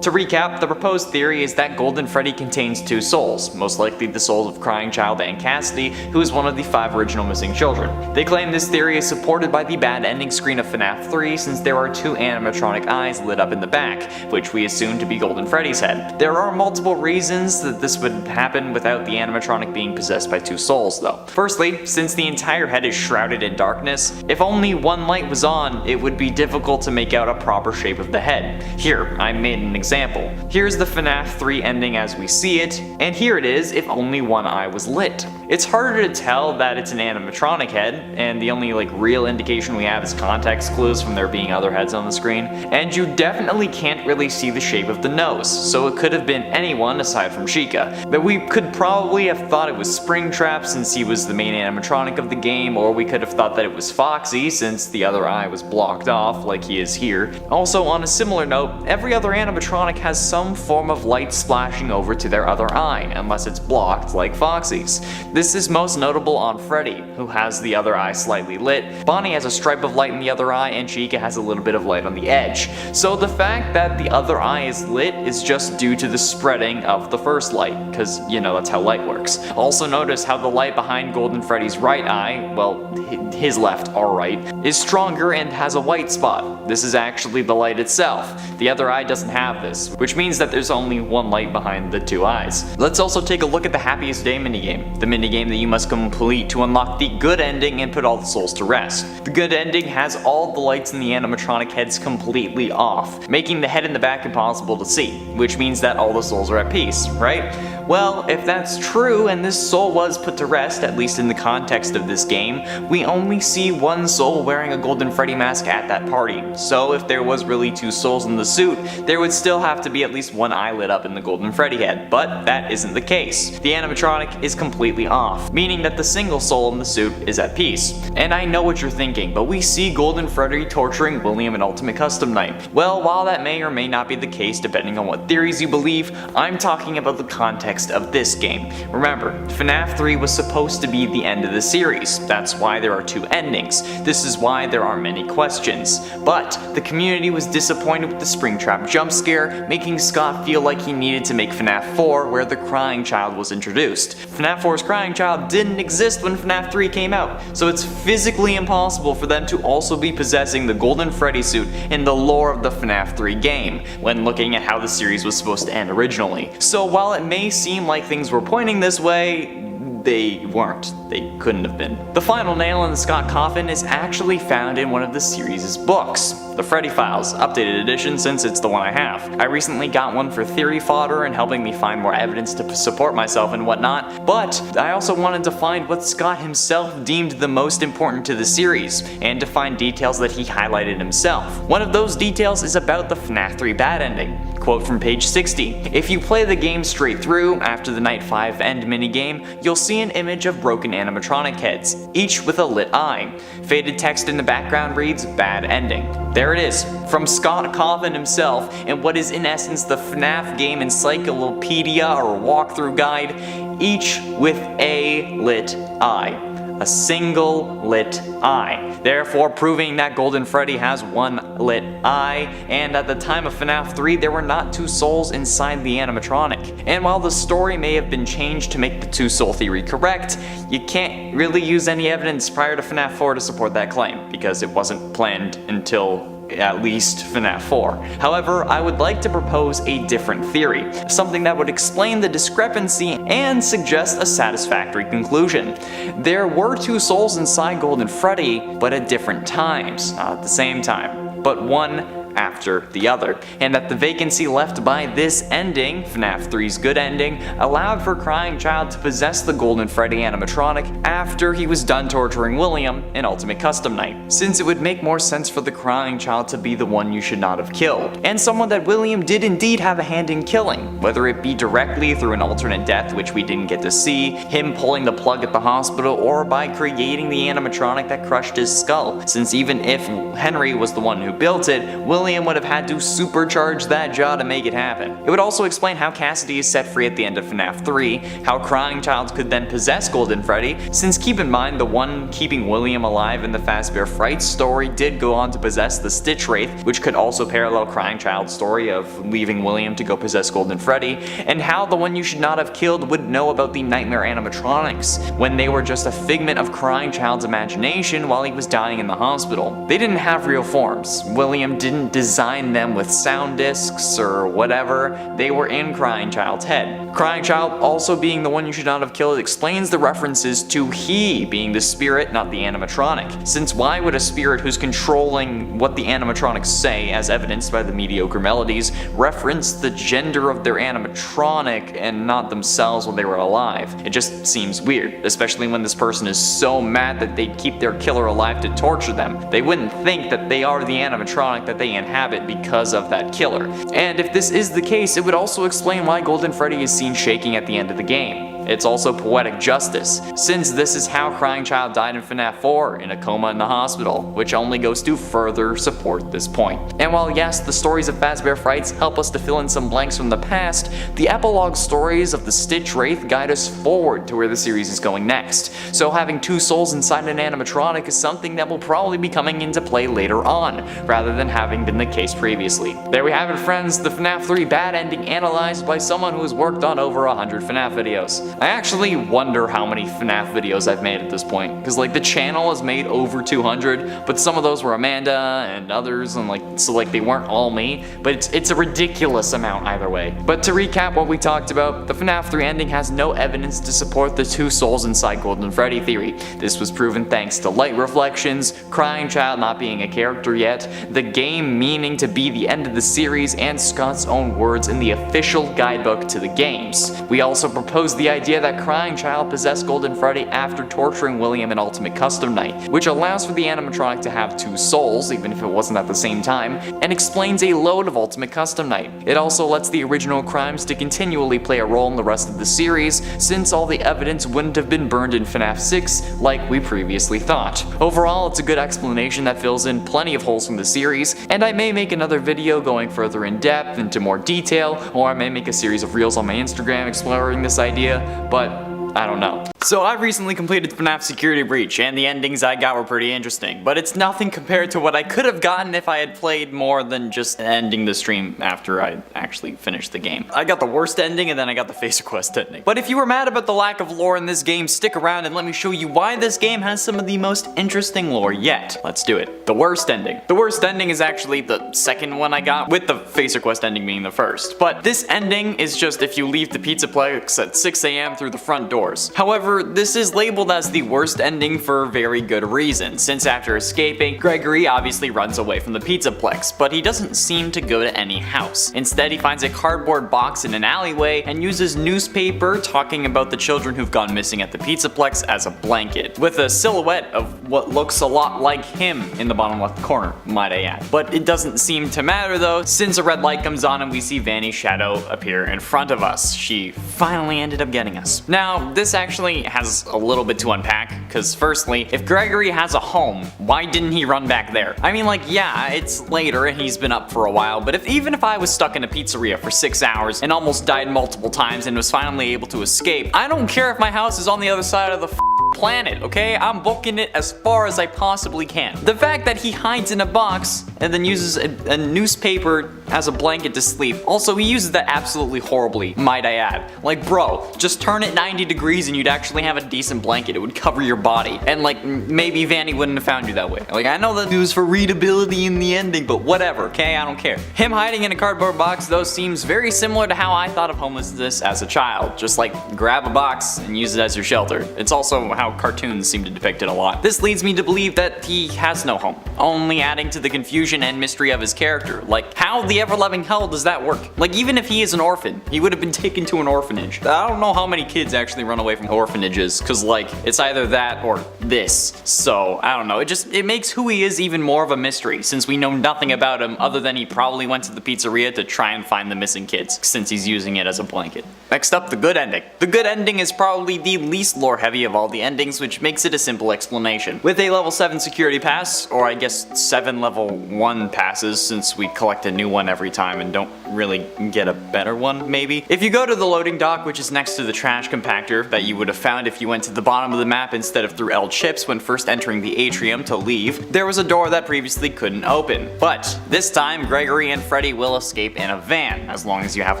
To recap, the proposed theory is that Golden Freddy contains two souls, most likely the souls of Crying Child and Cassidy, who is one of the 5 original missing children. They claim this theory is supported by the bad ending screen of FNAF 3 since there are 2 animatronic eyes lit up in the back, which we assume to be Golden Freddy's head. There are multiple reasons that this would happen without the animatronic being possessed by 2 souls though. Firstly, since the entire head is shrouded in darkness, if only one light was on, it would be difficult to make out a proper shape of the head. Here, I made an example. Here's the FNAF 3 ending as we see it, and here it is if only one eye was lit. It's harder to tell that it's an animatronic head, and the only real indication we have is context clues from there being other heads on the screen, and you definitely can't really see the shape of the nose, so it could have been anyone aside from Chica. But we could probably have thought it was Springtrap since he was the main animatronic of the game, or we could have thought that it was Foxy since the other eye was blocked off like he is here. Also, on a similar note, every other animatronic has some form of light splashing over to their other eye, unless it's blocked like Foxy's. This is most notable on Freddy, who has the other eye slightly lit, Bonnie has a stripe of light in the other eye, and Chica has a little bit of light on the edge. So the fact that the other eye is lit is just due to the spreading of the first light, because that's how light works. Also notice how the light behind Golden Freddy's right eye, well, his left or right, is stronger and has a white spot. This is actually the light itself. The other eye doesn't have this, which means that there's only one light behind the 2 eyes. Let's also take a look at the Happiest Day minigame, the minigame that you must complete to unlock the good ending and put all the souls to rest. The good ending has all the lights in the animatronic heads completely off, making the head in the back impossible to see, which means that all the souls are at peace, right? Well, if that's true and this soul was put to rest, at least in the context of this game, we only see one soul wearing a Golden Freddy mask at that party. So if there was really 2 souls in the suit, there would still have to be at least one eye lit up in the Golden Freddy head, but that isn't the case. The animatronic is completely off, meaning that the single soul in the suit is at peace. And I know what you're thinking, but we see Golden Freddy torturing William in Ultimate Custom Night. Well, while that may or may not be the case depending on what theories you believe, I'm talking about the context of this game. Remember, FNAF 3 was supposed to be the end of the series. That's why there are 2 endings. This is why there are many questions. But the community was disappointed with the Springtrap jump scare, making Scott feel like he needed to make FNAF 4 where the Crying Child was introduced. FNAF 4's Crying Child didn't exist when FNAF 3 came out, so it's physically impossible for them to also be possessing the Golden Freddy suit in the lore of the FNAF 3 game, when looking at how the series was supposed to end originally. So while it may seem like things were pointing this way, they weren't. They couldn't have been. The final nail in the Scott coffin is actually found in one of the series' books, the Freddy Files, updated edition since it's the one I have. I recently got one for theory fodder and helping me find more evidence to support myself and whatnot, but I also wanted to find what Scott himself deemed the most important to the series, and to find details that he highlighted himself. One of those details is about the FNAF 3 bad ending. Quote from page 60, "If you play the game straight through, after the Night 5 End minigame, you'll see an image of broken animatronic heads, each with a lit eye. Faded text in the background reads, 'Bad Ending.'" There it is, from Scott Coffin himself, in what is in essence the FNAF game encyclopedia or walkthrough guide, each with a lit eye. A single lit eye, therefore proving that Golden Freddy has one lit eye, and at the time of FNAF 3 there were not 2 souls inside the animatronic. And while the story may have been changed to make the 2 soul theory correct, you can't really use any evidence prior to FNAF 4 to support that claim, because it wasn't planned until at least FNAF 4. However, I would like to propose a different theory, something that would explain the discrepancy and suggest a satisfactory conclusion. There were 2 souls inside Golden Freddy, but at different times, not at the same time, but one after the other, and that the vacancy left by this ending, FNAF 3's good ending, allowed for Crying Child to possess the Golden Freddy animatronic after he was done torturing William in Ultimate Custom Night, since it would make more sense for the Crying Child to be the one you should not have killed, and someone that William did indeed have a hand in killing, whether it be directly through an alternate death which we didn't get to see, him pulling the plug at the hospital, or by creating the animatronic that crushed his skull, since even if Henry was the one who built it, William William would have had to supercharge that jaw to make it happen. It would also explain how Cassidy is set free at the end of FNAF 3, how Crying Child could then possess Golden Freddy, since keep in mind the one keeping William alive in the Fazbear Fright story did go on to possess the Stitch Wraith, which could also parallel Crying Child's story of leaving William to go possess Golden Freddy, and how the one you should not have killed would know about the nightmare animatronics, when they were just a figment of Crying Child's imagination while he was dying in the hospital. They didn't have real forms. William didn't design them with sound discs or whatever, they were in Crying Child's head. Crying Child also being the one you should not have killed explains the references to he being the spirit, not the animatronic, since why would a spirit who's controlling what the animatronics say, as evidenced by the mediocre melodies, reference the gender of their animatronic and not themselves when they were alive? It just seems weird, especially when this person is so mad that they'd keep their killer alive to torture them. They wouldn't think that they are the animatronic that they inhabit because of that killer. And if this is the case, it would also explain why Golden Freddy is seen shaking at the end of the game. It's also poetic justice, since this is how Crying Child died in FNAF 4, in a coma in the hospital, which only goes to further support this point. And while yes, the stories of Fazbear Frights help us to fill in some blanks from the past, the epilogue stories of the Stitch Wraith guide us forward to where the series is going next. So having two souls inside an animatronic is something that will probably be coming into play later on, rather than having been the case previously. There we have it, friends, the FNAF 3 bad ending analyzed by someone who has worked on over 100 FNAF videos. I actually wonder how many FNAF videos I've made at this point, because like the channel has made over 200, but some of those were Amanda and others, and so they weren't all me, but it's a ridiculous amount either way. But to recap what we talked about, the FNAF 3 ending has no evidence to support the two souls inside Golden Freddy theory. This was proven thanks to light reflections, Crying Child not being a character yet, the game meaning to be the end of the series, and Scott's own words in the official guidebook to the games. We also proposed the idea that Crying Child possessed Golden Freddy after torturing William in Ultimate Custom Night, which allows for the animatronic to have two souls, even if it wasn't at the same time, and explains a load of Ultimate Custom Night. It also lets the original crimes to continually play a role in the rest of the series, since all the evidence wouldn't have been burned in FNAF 6 like we previously thought. Overall, it's a good explanation that fills in plenty of holes from the series, and I may make another video going further in depth into more detail, or I may make a series of reels on my Instagram exploring this idea, but I don't know. So I've recently completed FNAF Security Breach, and the endings I got were pretty interesting, but it's nothing compared to what I could have gotten if I had played more than just ending the stream after I actually finished the game. I got the worst ending, and then I got the Face Request ending. But if you were mad about the lack of lore in this game, stick around and let me show you why this game has some of the most interesting lore yet. Let's do it. The worst ending. The worst ending is actually the second one I got, with the Face Request ending being the first. But this ending is just if you leave the Pizzaplex at 6 AM through the front doors. However, this is labeled as the worst ending for very good reason, since after escaping, Gregory obviously runs away from the Pizzaplex, but he doesn't seem to go to any house. Instead, he finds a cardboard box in an alleyway and uses newspaper talking about the children who've gone missing at the Pizzaplex as a blanket, with a silhouette of what looks a lot like him in the bottom left corner, might I add. But it doesn't seem to matter though, since a red light comes on and we see Vanny's shadow appear in front of us. She finally ended up getting us. Now, this actually has a little bit to unpack, because firstly, if Gregory has a home, why didn't he run back there? I mean, yeah, it's later and he's been up for a while, but even if I was stuck in a pizzeria for 6 hours and almost died multiple times and was finally able to escape, I don't care if my house is on the other side of the planet, okay? I'm booking it as far as I possibly can. The fact that he hides in a box and then uses a newspaper as a blanket to sleep. Also, he uses that absolutely horribly, might I add. Like, bro, just turn it 90 degrees and you'd actually have a decent blanket. It would cover your body. And maybe Vanny wouldn't have found you that way. I know that it was for readability in the ending, but whatever, okay? I don't care. Him hiding in a cardboard box, though, seems very similar to how I thought of homelessness as a child. Just grab a box and use it as your shelter. It's also how cartoons seem to depict it a lot. This leads me to believe that he has no home, only adding to the confusion and mystery of his character. How the ever-loving hell does that work? Like, even if he is an orphan, he would have been taken to an orphanage. I don't know how many kids actually run away from orphanages, because, like, it's either that or this. So, I don't know. It makes who he is even more of a mystery, since we know nothing about him other than he probably went to the pizzeria to try and find the missing kids, since he's using it as a blanket. Next up, the good ending. The good ending is probably the least lore-heavy of all the endings, which makes it a simple explanation. With a level 7 security pass, or I guess 7 level 1 passes, since we collect a new one every time and don't really get a better one, maybe. If you go to the loading dock, which is next to the trash compactor that you would have found if you went to the bottom of the map instead of through L chips when first entering the atrium to leave, there was a door that previously couldn't open. But this time, Gregory and Freddy will escape in a van, as long as you have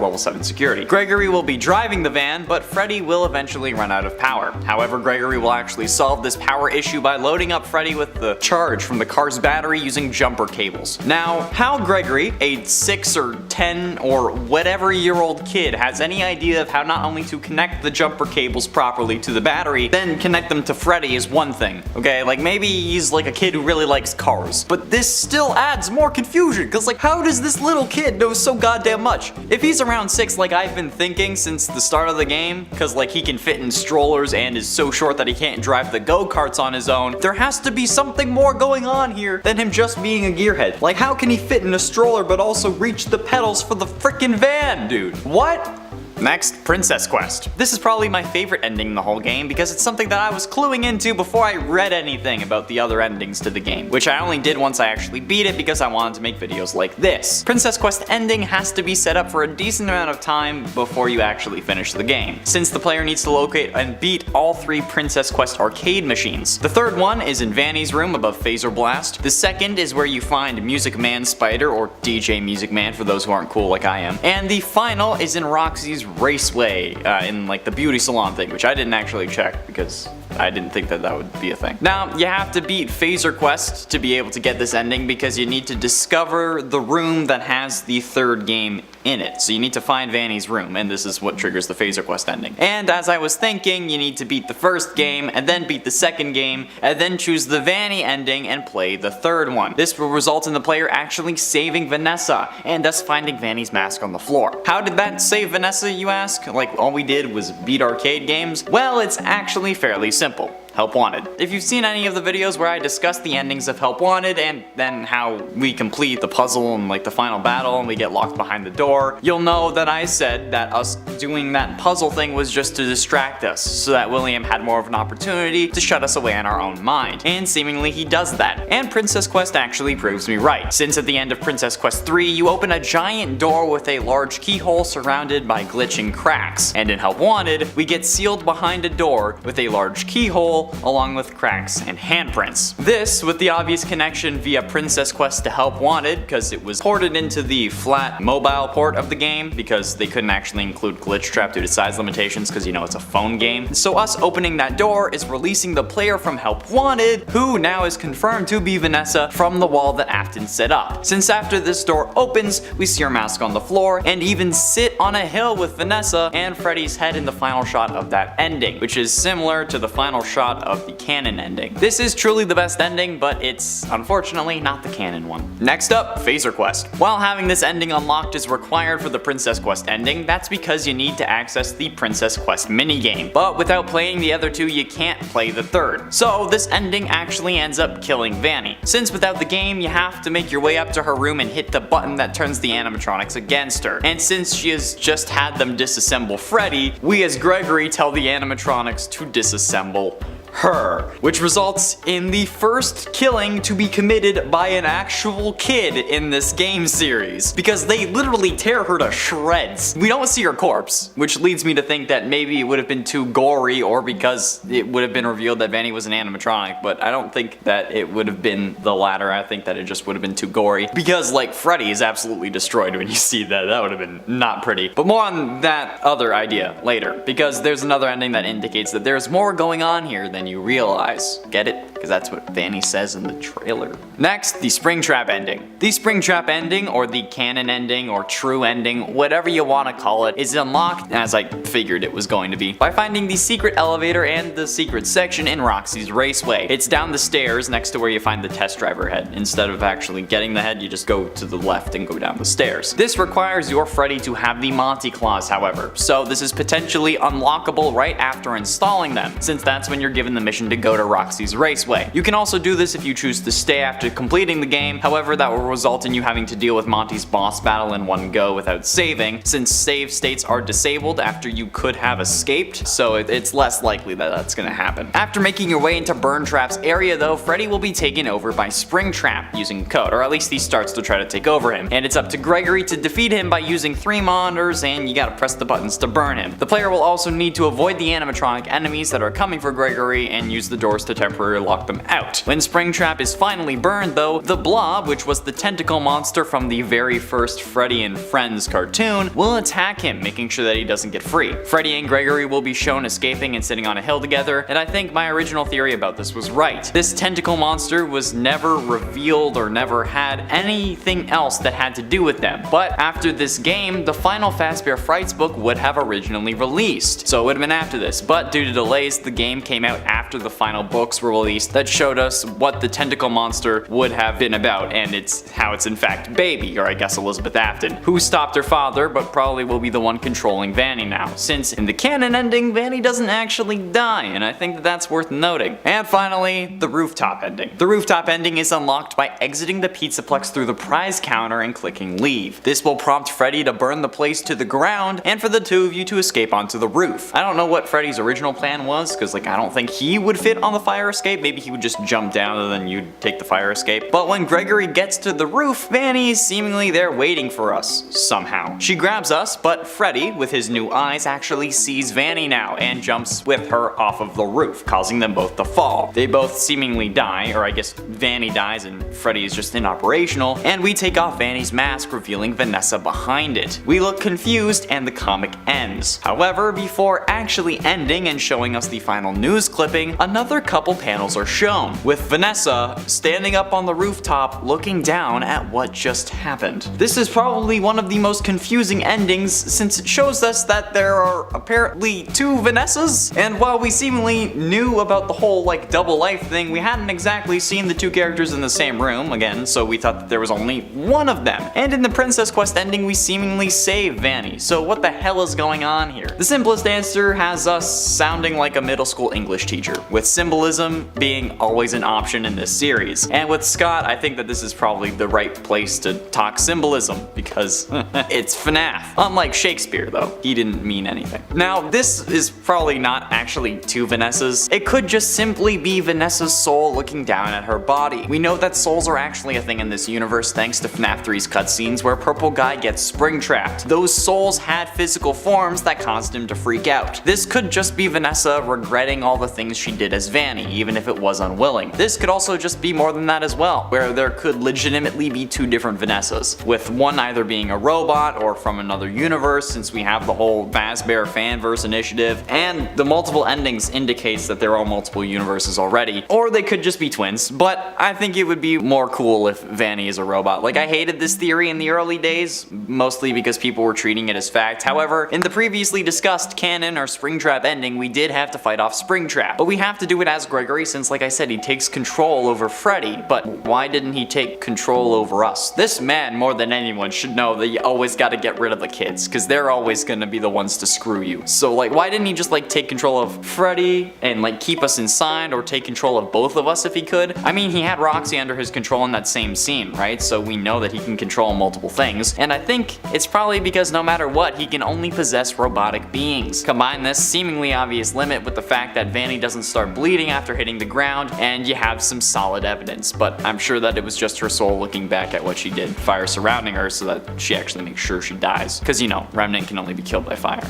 level 7 security. Gregory will be driving the van, but Freddy will eventually run out of power. However, Gregory will actually solve this power issue by loading up Freddy with the charge from the car's battery using jumper cables. Now, how Gregory, a 6 or 10 or whatever year old kid, has any idea of how not only to connect the jumper cables properly to the battery, then connect them to Freddy is one thing. Okay, like maybe he's like a kid who really likes cars. But this still adds more confusion, cause like how does this little kid know so goddamn much? If he's around 6 like I've been thinking since the start of the game, cause like he can fit in strollers and is so short that he can't drive the go-karts on his own, there has to be something more going on here than him just being a gearhead. Like how can he fit in a stroller but also reach the pedals for the frickin' van, dude? What? Next, Princess Quest. This is probably my favorite ending in the whole game because it's something that I was cluing into before I read anything about the other endings to the game, which I only did once I actually beat it because I wanted to make videos like this. Princess Quest ending has to be set up for a decent amount of time before you actually finish the game, since the player needs to locate and beat all 3 Princess Quest arcade machines. The third one is in Vanny's room above Phaser Blast. The second is where you find Music Man Spider, or DJ Music Man for those who aren't cool like I am. And the final is in Roxy's Raceway, in like the beauty salon thing, which I didn't actually check because I didn't think that that would be a thing. Now, you have to beat Phaser Quest to be able to get this ending because you need to discover the room that has the third game in it. So you need to find Vanny's room, and this is what triggers the Phaser Quest ending. And as I was thinking, you need to beat the first game, and then beat the second game, and then choose the Vanny ending and play the third one. This will result in the player actually saving Vanessa, and thus finding Vanny's mask on the floor. How did that save Vanessa, you ask? Like, all we did was beat arcade games? Well, it's actually fairly simple. Help Wanted. If you've seen any of the videos where I discuss the endings of Help Wanted and then how we complete the puzzle and like the final battle and we get locked behind the door, you'll know that I said that us doing that puzzle thing was just to distract us so that William had more of an opportunity to shut us away in our own mind. And seemingly he does that. And Princess Quest actually proves me right, since at the end of Princess Quest 3 you open a giant door with a large keyhole surrounded by glitching cracks. And in Help Wanted, we get sealed behind a door with a large keyhole along with cracks and handprints. This with the obvious connection via Princess Quest to Help Wanted because it was ported into the flat mobile port of the game because they couldn't actually include Glitchtrap due to size limitations because you know it's a phone game. So us opening that door is releasing the player from Help Wanted, who now is confirmed to be Vanessa, from the wall that Afton set up. Since after this door opens, we see her mask on the floor and even sit on a hill with Vanessa and Freddy's head in the final shot of that ending, which is similar to the final shot of the canon ending. This is truly the best ending, but it's unfortunately not the canon one. Next up, Phaser Quest. While having this ending unlocked is required for the Princess Quest ending, that's because you need to access the Princess Quest minigame. But without playing the other 2, you can't play the third. So this ending actually ends up killing Vanny. Since without the game, you have to make your way up to her room and hit the button that turns the animatronics against her. And since she has just had them disassemble Freddy, we as Gregory tell the animatronics to disassemble her, which results in the first killing to be committed by an actual kid in this game series, because they literally tear her to shreds. We don't see her corpse, which leads me to think that maybe it would have been too gory or because it would have been revealed that Vanny was an animatronic, but I don't think that it would have been the latter. I think that it just would have been too gory, because like Freddy is absolutely destroyed when you see that. That would have been not pretty. But more on that other idea later, because there's another ending that indicates that there's more going on here than than you realize. Get it? Because that's what Vanny says in the trailer. Next, the Springtrap Ending. The Springtrap Ending, or the canon ending, or true ending, whatever you want to call it, is unlocked, as I figured it was going to be, by finding the secret elevator and the secret section in Roxy's Raceway. It's down the stairs next to where you find the test driver head. Instead of actually getting the head, you just go to the left and go down the stairs. This requires your Freddy to have the Monty Claws, however, so this is potentially unlockable right after installing them, since that's when you're given the mission to go to Roxy's Raceway. You can also do this if you choose to stay after completing the game, however that will result in you having to deal with Monty's boss battle in one go without saving, since save states are disabled after you could have escaped, so it's less likely that that's gonna happen. After making your way into Burntrap's area though, Freddy will be taken over by Springtrap using code, or at least he starts to try to take over him, and it's up to Gregory to defeat him by using 3 monitors, and you gotta press the buttons to burn him. The player will also need to avoid the animatronic enemies that are coming for Gregory and use the doors to temporarily lock them out. When Springtrap is finally burned though, the Blob, which was the tentacle monster from the very first Freddy and Friends cartoon, will attack him, making sure that he doesn't get free. Freddy and Gregory will be shown escaping and sitting on a hill together, and I think my original theory about this was right. This tentacle monster was never revealed or never had anything else that had to do with them, but after this game, the final Fazbear Frights book would have originally released, so it would have been after this, but due to delays, the game came out after the final books were released that showed us what the tentacle monster would have been about, and it's how it's in fact Baby, or I guess Elizabeth Afton, who stopped her father but probably will be the one controlling Vanny now, since in the canon ending, Vanny doesn't actually die, and I think that's worth noting. And finally, the Rooftop Ending. The Rooftop Ending is unlocked by exiting the Pizzaplex through the prize counter and clicking leave. This will prompt Freddy to burn the place to the ground and for the two of you to escape onto the roof. I don't know what Freddy's original plan was, because I don't think he would fit on the fire escape. Maybe he would just jump down and then you'd take the fire escape. But when Gregory gets to the roof, Vanny is seemingly there waiting for us, somehow. She grabs us, but Freddy, with his new eyes, actually sees Vanny now and jumps with her off of the roof, causing them both to fall. They both seemingly die, or I guess Vanny dies and Freddy is just inoperational, and we take off Vanny's mask, revealing Vanessa behind it. We look confused and the comic ends. However, before actually ending and showing us the final news clipping, another couple panels are shown, with Vanessa standing up on the rooftop looking down at what just happened. This is probably one of the most confusing endings, since it shows us that there are apparently 2 Vanessas, and while we seemingly knew about the whole double life thing, we hadn't exactly seen the 2 characters in the same room again, so we thought that there was only one of them. And in the Princess Quest ending, we seemingly save Vanny, so what the hell is going on here? The simplest answer has us sounding like a middle school English teacher, with symbolism being always an option in this series. And with Scott, I think that this is probably the right place to talk symbolism, because it's FNAF. Unlike Shakespeare though, he didn't mean anything. Now, this is probably not actually 2 Vanessas. It could just simply be Vanessa's soul looking down at her body. We know that souls are actually a thing in this universe thanks to FNAF 3's cutscenes where Purple Guy gets spring-trapped. Those souls had physical forms that caused him to freak out. This could just be Vanessa regretting all the things she did as Vanny, even if it was unwilling. This could also just be more than that as well, where there could legitimately be 2 different Vanessas, with one either being a robot or from another universe, since we have the whole Fazbear Fanverse initiative, and the multiple endings indicates that there are multiple universes already, or they could just be twins, but I think it would be more cool if Vanny is a robot. I hated this theory in the early days, mostly because people were treating it as fact. However, in the previously discussed canon or Springtrap ending, we did have to fight off Springtrap, but we have to do it as Gregory since, like I said, he takes control over Freddy, but why didn't he take control over us? This man, more than anyone, should know that you always gotta get rid of the kids, because they're always gonna be the ones to screw you. So why didn't he just take control of Freddy and keep us inside, or take control of both of us if he could? I mean, he had Roxy under his control in that same scene, right? So we know that he can control multiple things, and I think it's probably because no matter what, he can only possess robotic beings. Combine this seemingly obvious limit with the fact that Vanny doesn't start bleeding after hitting the ground, and you have some solid evidence, but I'm sure that it was just her soul looking back at what she did, fire surrounding her so that she actually makes sure she dies. Because Remnant can only be killed by fire.